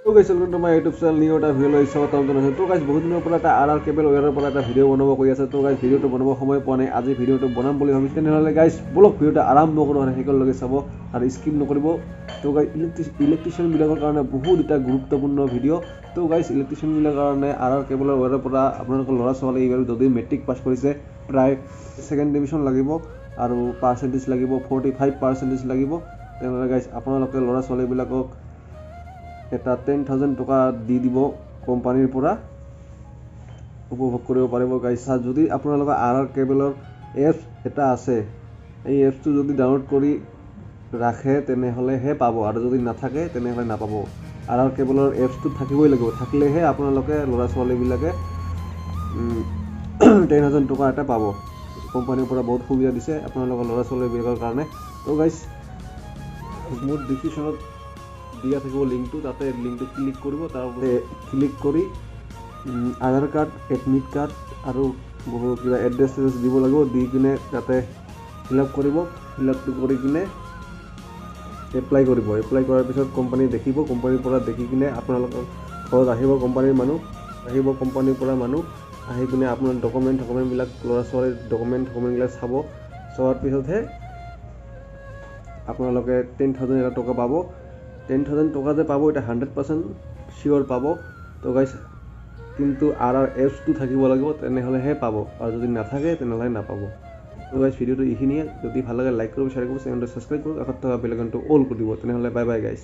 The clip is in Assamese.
তো গাইছ welcome to my YouTube channel new এটা ভিডিও লৈ স্বাগতম জনাইছোঁ। তো গাইছ বহুত দিনৰ পৰা এটা আৰ কেবল ৱেয়াৰৰ পৰা এটা ভিডিঅ' বনাব কৈ আছে। তো গাইছ ভিডিঅ'টো বনাব সময় পোৱা নাই, আজি ভিডিঅ'টো বনাম বুলি ভাবিছোঁ। তেনেহ'লে গাইছ বলক ভিডিঅ'টো আৰম্ভ কৰোঁ আৰু শেষলৈকে চাব আৰু স্কিপ নকৰিব। তো গাইছ ইলেক্ট্ৰিচিয়ানবিলাকৰ কাৰণে বহুত এটা গুৰুত্বপূৰ্ণ ভিডিঅ'। তো গাইছ ইলেক্ট্ৰিচিয়ানবিলাকৰ কাৰণে আৰ কেবলৰ ৱেয়াৰৰ পৰা আপোনালোকৰ ল'ৰা ছোৱালী এইবাৰ যদি মেট্ৰিক পাছ কৰিছে প্ৰায় ছেকেণ্ড ডিভিজন লাগিব আৰু পাৰ্চেণ্টেজ লাগিব 45% লাগিব। তেনেহ'লে গাইছ আপোনালোকে ল'ৰা ছোৱালীবিলাকক এটা 10,000 টকা দি দিব কোম্পানীৰ পৰা উপভোগ কৰিব পাৰিব গাইছ। যদি আপোনালোকৰ আৰ কেবলৰ এপছ এটা আছে, এই এপছটো যদি ডাউনলোড কৰি ৰাখে তেনেহ'লেহে পাব, আৰু যদি নাথাকে তেনেহ'লে নাপাব। আৰ কেবলৰ এপছটো থাকিবই লাগিব, থাকিলেহে আপোনালোকে ল'ৰা ছোৱালীবিলাকে 10,000 টকা এটা পাব। কোম্পানীৰ পৰা বহুত সুবিধা দিছে আপোনালোকৰ ল'ৰা ছোৱালীবিলাকৰ কাৰণে। তো গাইছ মোৰ ডিছক্ৰিপশ্যনত দিয়া থাকিব লিংকটো, তাতে লিংকটো ক্লিক কৰিব, তাৰপৰা ক্লিক কৰি আধাৰ কাৰ্ড, এডমিট কাৰ্ড আৰু বহু কিবা এড্ৰেছ দিব লাগিব, দি কিনে তাতে ফিল আপ কৰিব। ফিল আপটো কৰি কিনে এপ্লাই কৰিব। এপ্লাই কৰাৰ পিছত কোম্পানী দেখিব, কোম্পানীৰ পৰা দেখি কিনে আপোনালোকৰ ঘৰত আহিব কোম্পানীৰ পৰা মানুহ আহি কিনে আপোনাৰ ডকুমেণ্টবিলাক ল'ৰা ছোৱালীৰ ডকুমেণ্টবিলাক চাব। চোৱাৰ পিছতহে আপোনালোকে 10,000 টকা পাব। 10,000 টকা যে পাব এটা 100% চিয়'ৰ পাব। তো গাইছ কিন্তু এপছটো থাকিব লাগিব, তেনেহ'লেহে পাব, আৰু যদি নাথাকে তেনেহ'লে নাপাব। তো গাইছ ভিডিঅ'টো এইখিনিয়ে। যদি ভাল লাগে লাইক কৰিব, শ্বেয়াৰ কৰিব, চেনেলটো ছাবস্ক্ৰাইব কৰিব, কাষত থকা বেল আইকনটো অল কৰি দিব। তেনেহ'লে বাই বাই গাইছ।